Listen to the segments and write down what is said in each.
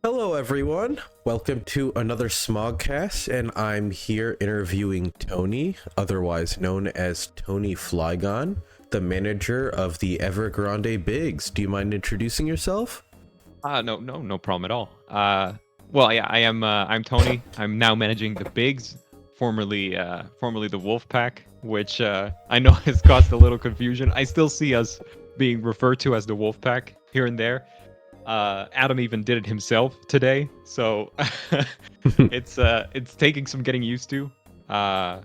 Hello, everyone. Welcome to another Smogcast, and I'm here interviewing Tony, otherwise known as TonyFlygon, the manager of the Ever Grande BIGs. Do you mind introducing yourself? No problem at all. Well, yeah, I am. I'm Tony. I'm now managing the Bigs, formerly the Wolf Pack, which I know has caused a little confusion. I still see us being referred to as the Wolf Pack here and there. Adam even did it himself today, so it's taking some getting used to. Uh,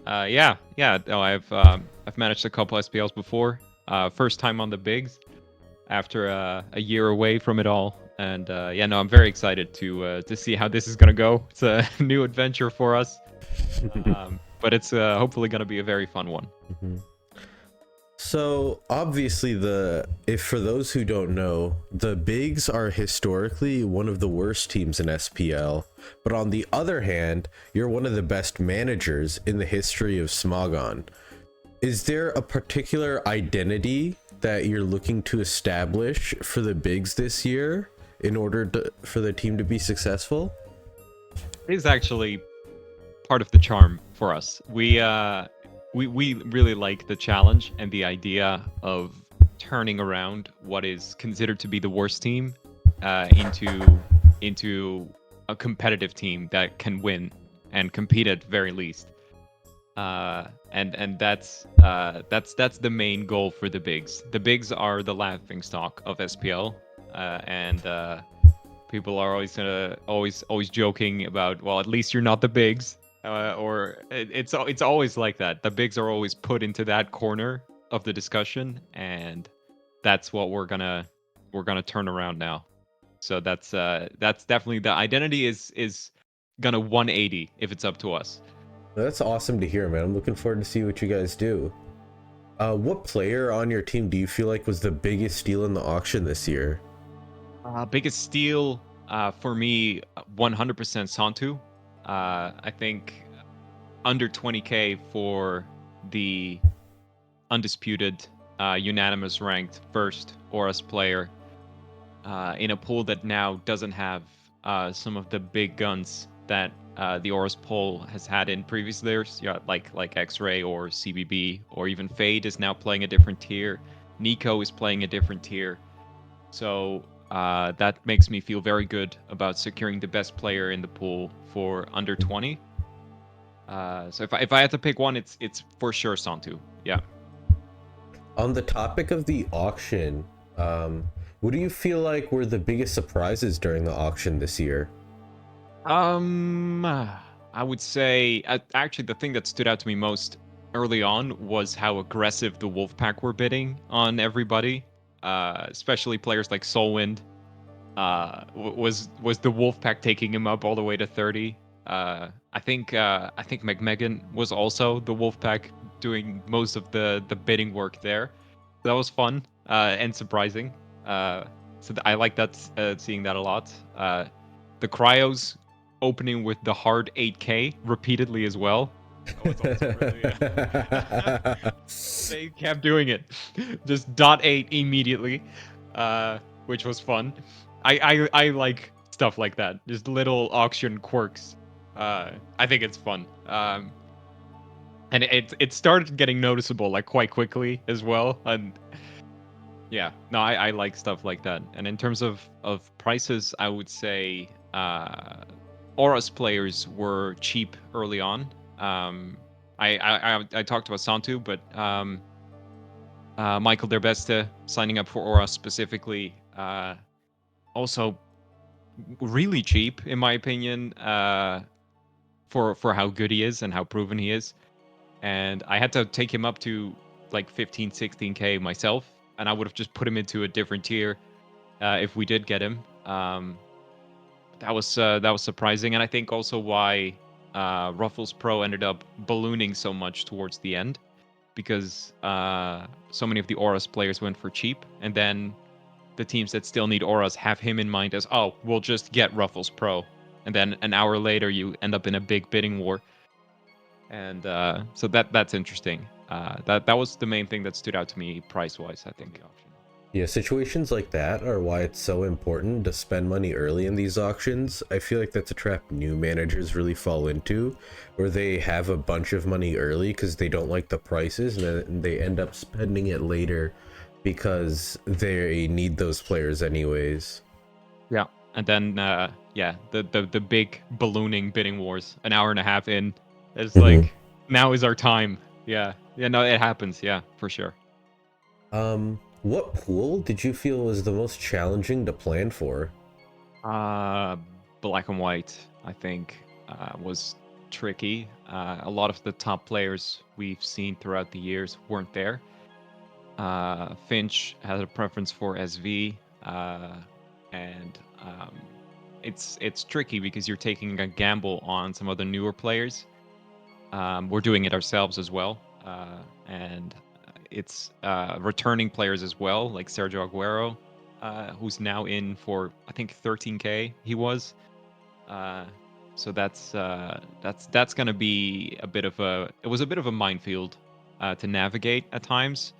yeah. No, I've managed a couple SPLs before. First time on the Bigs after a year away from it all. And yeah, no, I'm very excited to see how this is gonna go. It's a new adventure for us, but it's hopefully gonna be a very fun one. Mhm. So obviously if for those who don't know, the Bigs are historically one of the worst teams in SPL, but on the other hand, you're one of the best managers in the history of Smogon. Is there a particular identity that you're looking to establish for the Bigs this year in order for the team to be successful? It is actually part of the charm for us. We really like the challenge and the idea of turning around what is considered to be the worst team into a competitive team that can win and compete at very least. And that's the main goal for the Bigs. The Bigs are the laughing stock of SPL, and people are always joking about, well, at least you're not the Bigs, or it's always like that. The Bigs are always put into that corner of the discussion, and that's what we're gonna turn around now. So that's definitely the identity is gonna 180 if it's up to us. That's awesome to hear, man. I'm looking forward to see what you guys do. What player on your team do you feel like was the biggest steal in the auction this year? Biggest steal for me, 100% Santu. I think under 20k for the undisputed, unanimous ranked first Horus player in a pool that now doesn't have some of the big guns that the Horus pool has had in previous years, yeah, like X-Ray or CBB or even Fade is now playing a different tier. Nico is playing a different tier. So that makes me feel very good about securing the best player in the pool for under 20. So if I had to pick one, it's for sure Santu. Yeah. On the topic of the auction, what do you feel like were the biggest surprises during the auction this year? I would say actually the thing that stood out to me most early on was how aggressive the Wolfpack were bidding on everybody, especially players like Soulwind. Was the Wolfpack taking him up all the way to 30? I think McMegan was also the Wolfpack doing most of the bidding work there. That was fun and surprising. I like that, seeing that a lot. The Cryos opening with the hard 8K repeatedly as well. That was also really. They kept doing it, just dot eight immediately, which was fun. I like stuff like that, just little auction quirks. I think it's fun. And it started getting noticeable like quite quickly as well. And yeah, no, I like stuff like that. And in terms of prices, I would say Aura's players were cheap early on. I talked about Santu, but Michael Derbeste signing up for Aura specifically, also really cheap in my opinion, for how good he is and how proven he is. And I had to take him up to like 15, 16k myself, and I would have just put him into a different tier if we did get him. That was surprising, and I think also why Ruffles Pro ended up ballooning so much towards the end, because so many of the Auras players went for cheap, and then the teams that still need Auras have him in mind as, oh, we'll just get Ruffles Pro, and then an hour later you end up in a big bidding war, and so that's interesting. That was the main thing that stood out to me price wise, I think. Yeah, situations like that are why it's so important to spend money early in these auctions. I feel like that's a trap new managers really fall into, where they have a bunch of money early because they don't like the prices, and then they end up spending it later because they need those players anyways. Yeah. And then yeah, the big ballooning bidding wars, an hour and a half in. It's Mhm. like now is our time. Yeah. Yeah, no, it happens, yeah, for sure. What pool did you feel was the most challenging to plan for? Uh Black and white, I think, was tricky. A lot of the top players we've seen throughout the years weren't there. Finch has a preference for SV, and it's tricky because you're taking a gamble on some of the newer players. We're doing it ourselves as well, and it's returning players as well, like Sergio Aguero, who's now in for I think 13K. He was. Uh, so that's gonna be a bit of a it was a bit of a minefield to navigate at times,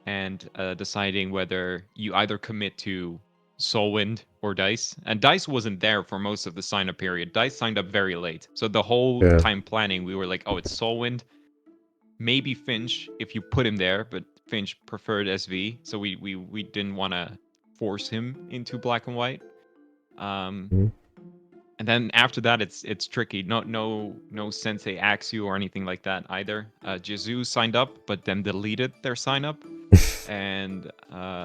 and deciding whether you either commit to Soulwind or Dice. And Dice wasn't there for most of the sign up period. Dice signed up very late. So the whole Yeah. time planning, we were like, oh, it's Soulwind. Maybe Finch if you put him there, but Finch preferred SV. So we didn't want to force him into black and white. Um, Mhm. and then after that, it's tricky. No Sensei axe you or anything like that either. Jesus signed up, but then deleted their sign up. And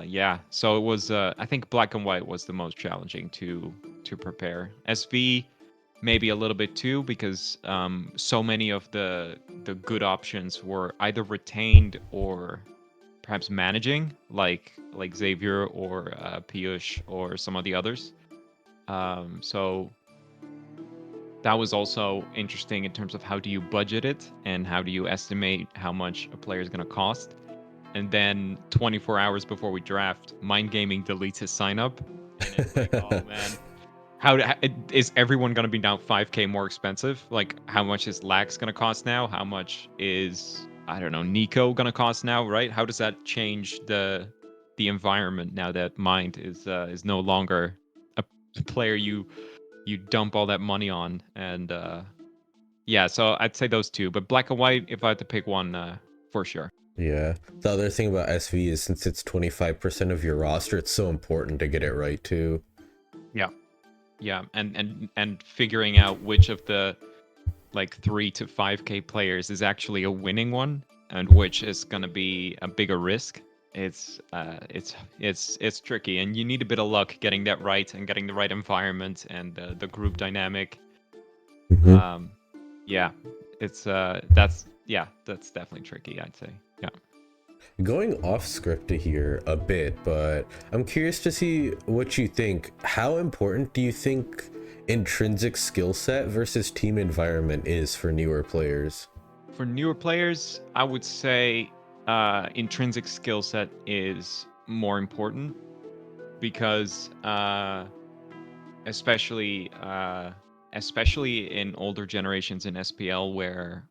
yeah, so it was I think black and white was the most challenging to prepare. SV maybe a little bit too, because so many of the good options were either retained or perhaps managing, like Xavier or Piyush or some of the others. So that was also interesting in terms of how do you budget it and how do you estimate how much a player is going to cost. And then 24 hours before we draft, Mind Gaming deletes his sign up, and it's like, oh man, is everyone going to be now 5K more expensive? Like, how much is Lax going to cost now? How much is, I don't know, Nico going to cost now? Right? How does that change the environment now that Mind is no longer a player you dump all that money on? And yeah, so I'd say those two. But black and white, if I had to pick one, for sure. Yeah. The other thing about SV is since it's 25% of your roster, it's so important to get it right too. Yeah. Yeah, and figuring out which of the like 3 to 5K players is actually a winning one and which is going to be a bigger risk. It's tricky, and you need a bit of luck getting that right and getting the right environment and the group dynamic. Mhm. Um, yeah, that's definitely tricky, I'd say. Yeah. Going off script to here a bit, but I'm curious to see what you think. How important do you think intrinsic skill set versus team environment is for newer players? For newer players, I would say intrinsic skill set is more important because especially especially in older generations in SPL where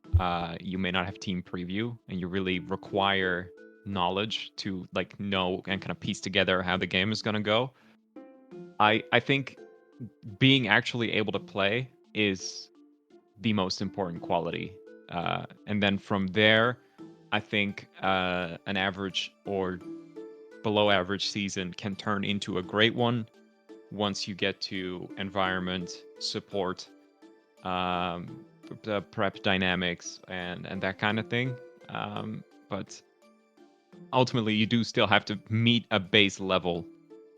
you may not have team preview and you really require knowledge to like know and kind of piece together how the game is going to go. I think being actually able to play is the most important quality. And then from there, I think an average or below average season can turn into a great one once you get to environment, support, the prep dynamics, and that kind of thing. But ultimately, you do still have to meet a base level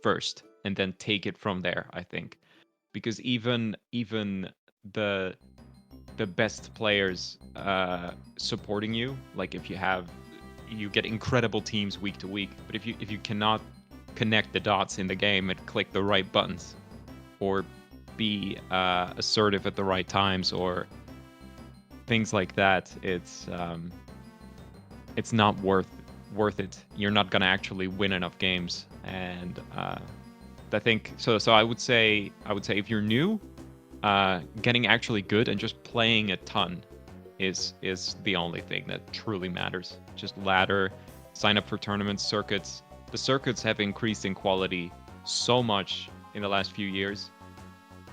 first, and then take it from there. I think, because even the the best players supporting you, like if you get incredible teams week to week, but if you cannot connect the dots in the game and click the right buttons or be assertive at the right times or things like that, it's not worth it. You're not gonna actually win enough games, and I think so. So I would say if you're new, getting actually good and just playing a ton is the only thing that truly matters. Just ladder, sign up for tournaments, circuits, the circuits have increased in quality so much in the last few years.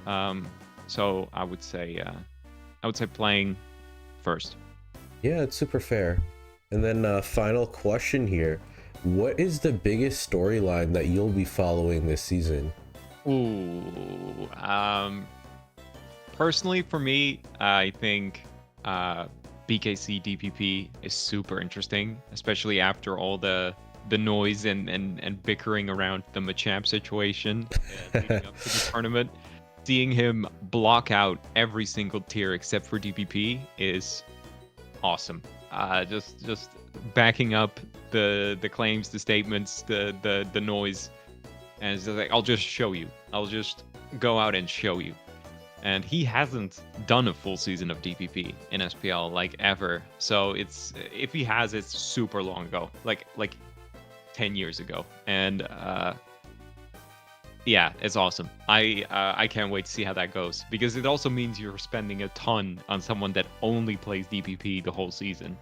So I would say playing first. Yeah, it's super fair. And then final question here. What is the biggest storyline that you'll be following this season? Ooh, personally for me, I think BKC DPP is super interesting, especially after all the noise and bickering around the Machamp situation leading up to the tournament. Seeing him block out every single tier except for DPP is awesome. Just backing up the claims, the statements, the noise, and it's just like, I'll just show you. I'll just go out and show you. And he hasn't done a full season of DPP in SPL like ever. So it's, if he has, it's super long ago, like 10 years ago. And yeah, it's awesome. I can't wait to see how that goes, because it also means you're spending a ton on someone that only plays DPP the whole season.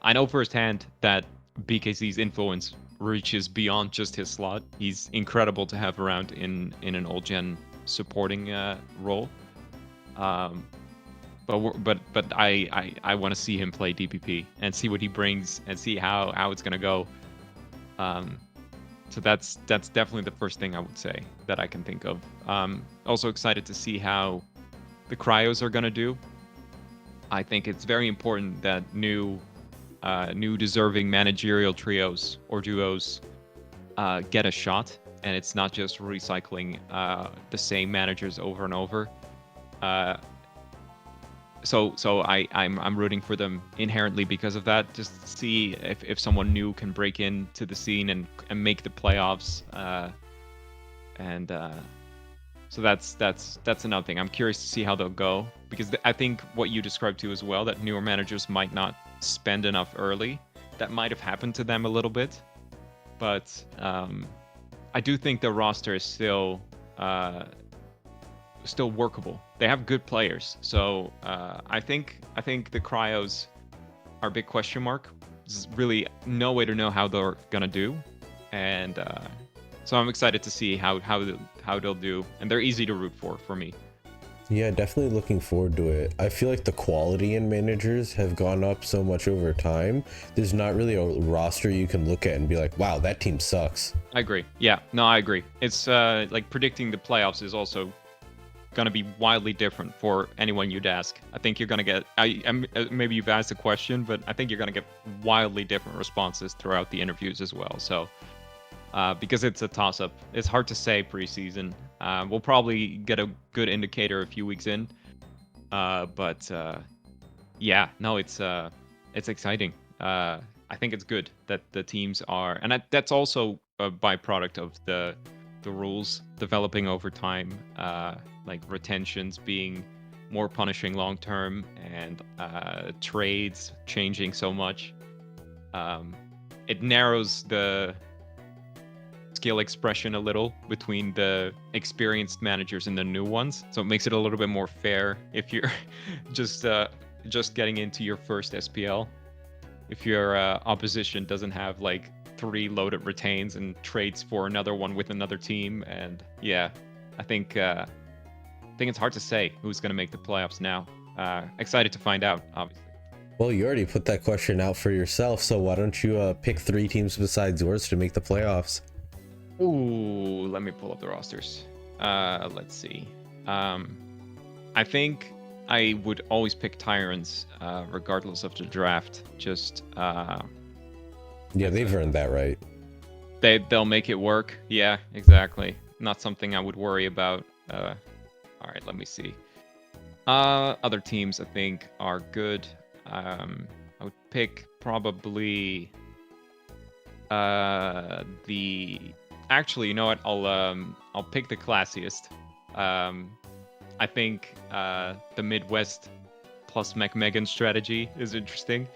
I know firsthand that BKC's influence reaches beyond just his slot. He's incredible to have around in an old gen supporting role. But I want to see him play DPP and see what he brings and see how it's gonna go. So that's definitely the first thing I would say that I can think of. Also excited to see how the cryos are gonna do. I think it's very important that new deserving managerial trios or duos get a shot, and it's not just recycling the same managers over and over. So I'm rooting for them inherently because of that. Just to see if someone new can break into the scene and make the playoffs. So that's another thing. I'm curious to see how they'll go, because I think what you described too as well, that newer managers might not spend enough early. That might have happened to them a little bit, but I do think the roster is still workable. They have good players, so I think the cryos are a big question mark. There's really no way to know how they're gonna do, and so I'm excited to see how they'll do, and they're easy to root for me. Yeah, definitely looking forward to it. I feel like the quality in managers have gone up so much over time. There's not really a roster you can look at and be like, wow, that team sucks. I agree. Yeah, no, I agree. It's like predicting the playoffs is also gonna be wildly different for anyone you'd ask. I think you're gonna get, maybe you've asked a question, but I think you're gonna get wildly different responses throughout the interviews as well. So because it's a toss-up, it's hard to say preseason. We'll probably get a good indicator a few weeks in, but yeah, no, it's exciting. I think it's good that the teams are, and that's also a byproduct of the rules developing over time, like retentions being more punishing long term, and trades changing so much. It narrows the skill expression a little between the experienced managers and the new ones, so it makes it a little bit more fair if you're just getting into your first SPL. If your opposition doesn't have like 3 loaded retains and trades for another one with another team, and yeah, I think it's hard to say who's going to make the playoffs now. Excited to find out, obviously. Well, you already put that question out for yourself, so why don't you pick 3 teams besides yours to make the playoffs? Ooh, let me pull up the rosters. Let's see. I think I would always pick Tyrants, regardless of the draft. Just yeah, they've earned that right. They'll make it work. Yeah, exactly. Not something I would worry about. All right, let me see. Other teams I think are good. I would pick probably Actually, you know what? I'll pick the classiest. I think the Midwest plus Megan strategy is interesting,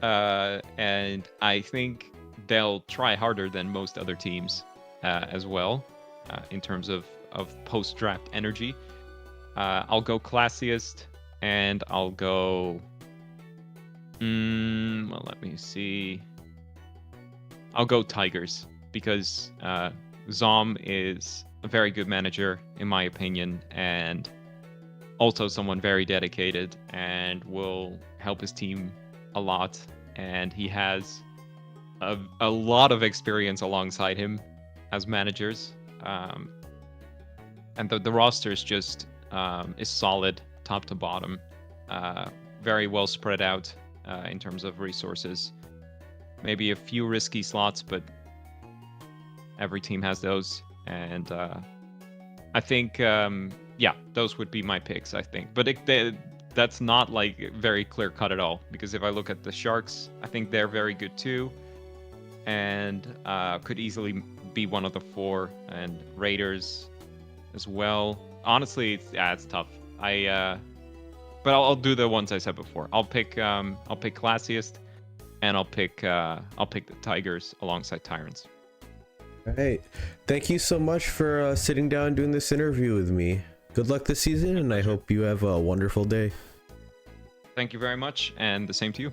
and I think they'll try harder than most other teams as well, in terms of post-draft energy. I'll go classiest, and I'll go. Well, let me see. I'll go Tigers because Zom is a very good manager in my opinion, and also someone very dedicated and will help his team a lot. And he has a lot of experience alongside him as managers. And the roster is just is solid top to bottom, very well spread out in terms of resources. Maybe a few risky slots, but every team has those. And I think, yeah, those would be my picks, I think. But that's not like very clear cut at all, because if I look at the Sharks, I think they're very good too, and could easily be one of the 4, and Raiders as well. Honestly, it's tough. But I'll do the ones I said before. I'll pick Classiest, and I'll pick the Tigers alongside Tyrants. All right. Thank you so much for sitting down and doing this interview with me. Good luck this season, and I hope you have a wonderful day. Thank you very much, and the same to you.